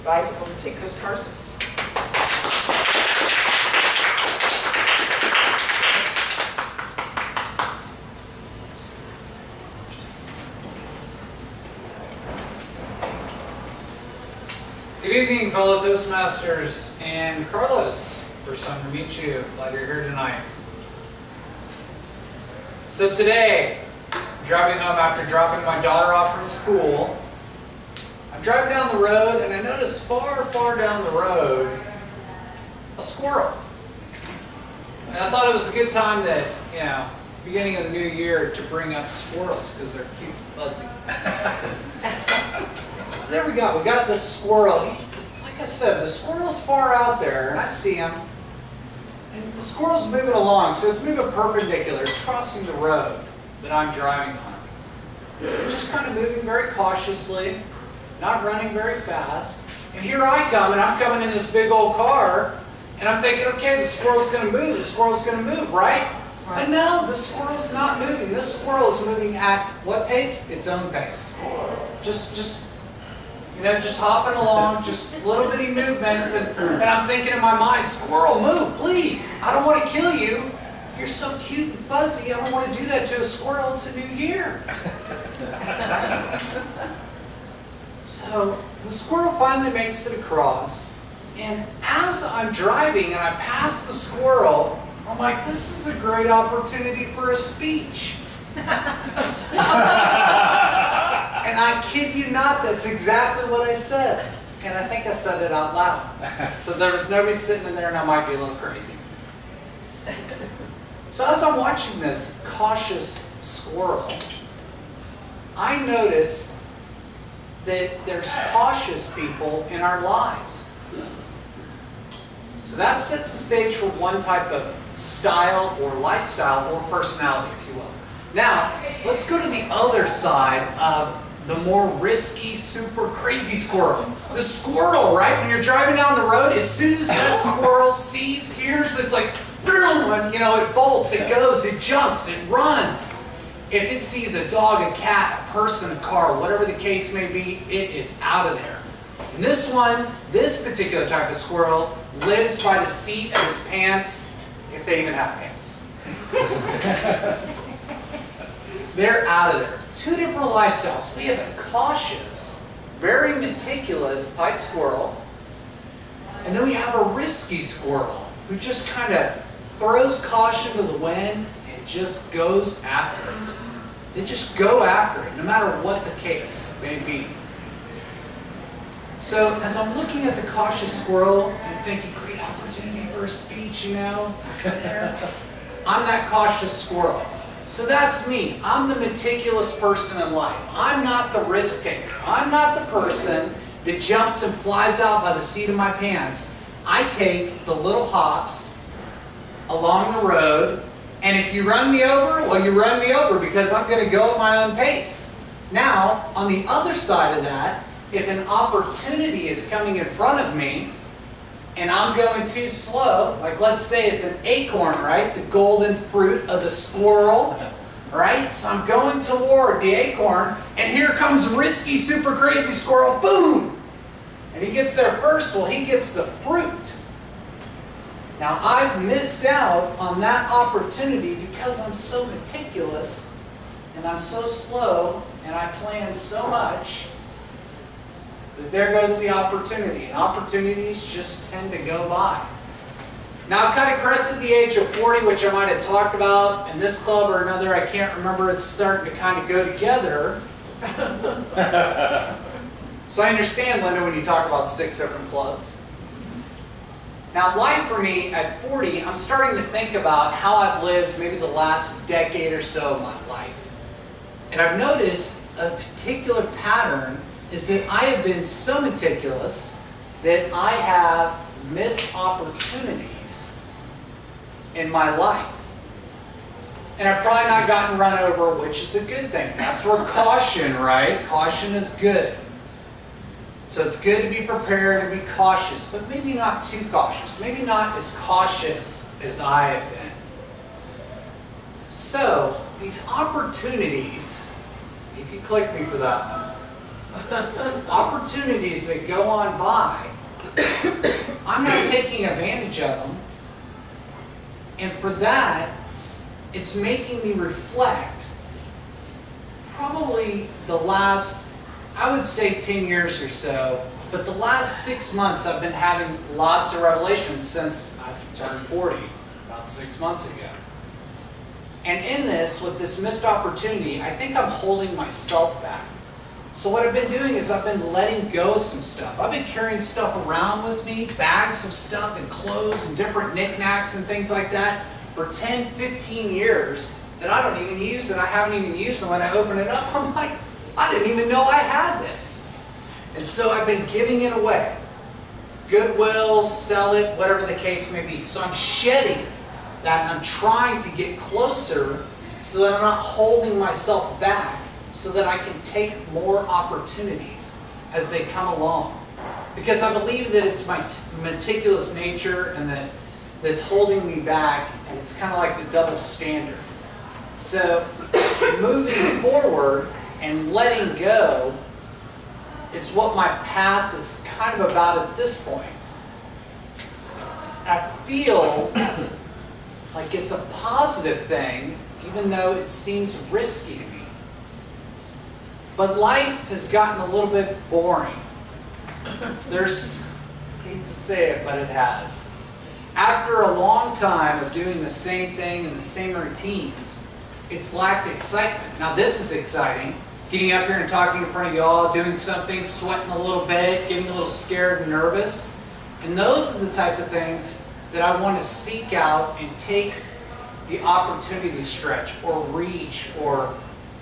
Life of a meticulous person. Good evening, fellow Toastmasters, and Carlos. First time to meet you. Glad you're here tonight. So today, I'm driving home after dropping my daughter off from school. I'm driving down the road, and I notice far, far down the road, a squirrel. And I thought it was a good time that, beginning of the new year, to bring up squirrels, because they're cute and fuzzy. So there we go. We got this squirrel. Like I said, the squirrel's far out there, and I see him. And the squirrel's moving along, so it's moving perpendicular. It's crossing the road that I'm driving on. Just kind of moving very cautiously, not running very fast. And here I come, and I'm coming in this big old car, and I'm thinking, okay, the squirrel's going to move. The squirrel's going to move, right? But no, the squirrel's not moving. This squirrel is moving at what pace? Its own pace. Just hopping along, just little bitty movements, and I'm thinking in my mind, squirrel, move, please. I don't want to kill you. You're so cute and fuzzy. I don't want to do that to a squirrel. It's a new year. So the squirrel finally makes it across, and as I'm driving and I pass the squirrel, I'm like, this is a great opportunity for a speech. And I kid you not, that's exactly what I said. And I think I said it out loud. So there was nobody sitting in there, and I might be a little crazy. So as I'm watching this cautious squirrel, I notice that there's cautious people in our lives. So that sets the stage for one type of style or lifestyle or personality, if you will. Now, let's go to the other side of the more risky, super crazy squirrel. The squirrel, right? When you're driving down the road, as soon as that squirrel hears, it's like, boom, and it bolts, it goes, it jumps, it runs. If it sees a dog, a cat, a person, a car, whatever the case may be, it is out of there. And this particular type of squirrel lives by the seat of his pants, if they even have pants. They're out of there. Two different lifestyles. We have a cautious, very meticulous type squirrel, and then we have a risky squirrel who just kind of throws caution to the wind and just goes after it. They just go after it, no matter what the case may be. So as I'm looking at the cautious squirrel, I'm thinking, great opportunity for a speech, I'm that cautious squirrel. So that's me. I'm the meticulous person in life. I'm not the risk taker. I'm not the person that jumps and flies out by the seat of my pants. I take the little hops along the road, and if you run me over, well, you run me over because I'm going to go at my own pace. Now, on the other side of that, if an opportunity is coming in front of me, and I'm going too slow, like let's say it's an acorn, right? The golden fruit of the squirrel, right? So I'm going toward the acorn, and here comes risky, super crazy squirrel, boom! And he gets there first, well, he gets the fruit. Now I've missed out on that opportunity because I'm so meticulous, and I'm so slow, and I plan so much, but there goes the opportunity. And opportunities just tend to go by. Now I've kind of crested the age of 40, which I might have talked about in this club or another. I can't remember. It's starting to kind of go together. So I understand, Linda, when you talk about 6 different clubs. Now life for me at 40, I'm starting to think about how I've lived maybe the last decade or so of my life. And I've noticed a particular pattern is that I have been so meticulous that I have missed opportunities in my life. And I've probably not gotten run over, which is a good thing. That's where caution, right? Caution is good. So it's good to be prepared and be cautious, but maybe not too cautious. Maybe not as cautious as I have been. So these opportunities, you can click me for that one. Opportunities that go on by, I'm not taking advantage of them. And for that, it's making me reflect probably the last, I would say 10 years or so, but the last 6 months I've been having lots of revelations since I've turned 40, about 6 months ago. And in this, with this missed opportunity, I think I'm holding myself back. So what I've been doing is I've been letting go of some stuff. I've been carrying stuff around with me, bags of stuff and clothes and different knickknacks and things like that for 10, 15 years that I don't even use, and I haven't even used them. When I open it up, I'm like, I didn't even know I had this. And so I've been giving it away. Goodwill, sell it, whatever the case may be. So I'm shedding that, and I'm trying to get closer so that I'm not holding myself back, so that I can take more opportunities as they come along. Because I believe that it's my meticulous nature and that's holding me back, and it's kind of like the double standard. So moving forward and letting go is what my path is kind of about at this point. I feel like it's a positive thing, even though it seems risky to me. But life has gotten a little bit boring. I hate to say it, but it has. After a long time of doing the same thing and the same routines, it's lacked excitement. Now this is exciting. Getting up here and talking in front of y'all, doing something, sweating a little bit, getting a little scared and nervous. And those are the type of things that I want to seek out and take the opportunity to stretch or reach or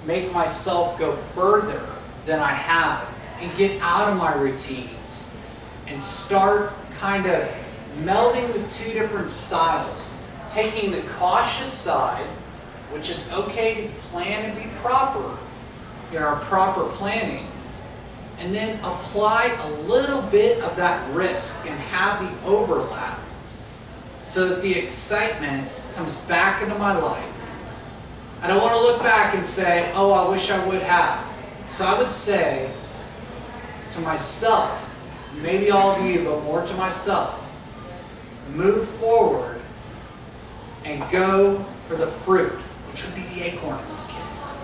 make myself go further than I have and get out of my routines and start kind of melding the two different styles. Taking the cautious side, which is okay to plan and be proper, our proper planning, and then apply a little bit of that risk and have the overlap so that the excitement comes back into my life. I don't want to look back and say, oh, I wish I would have. So I would say to myself, maybe all of you, but more to myself, move forward and go for the fruit, which would be the acorn in this case.